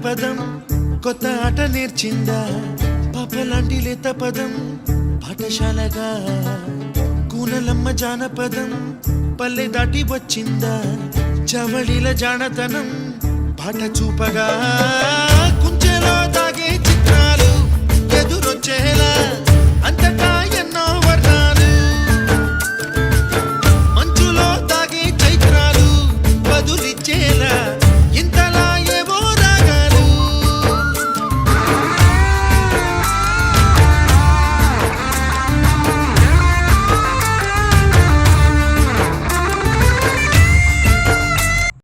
జానపదం కొత్త ఆట నేర్చిందా పాపలాంటి లేత పదం పాఠశాలగా కూనలమ్మ జానపదం పల్లె దాటి వచ్చిందా చవళిల జానతనం పాట చూపగా కుంచెలో దాగే చిత్రాలు ఎదురొచ్చేలా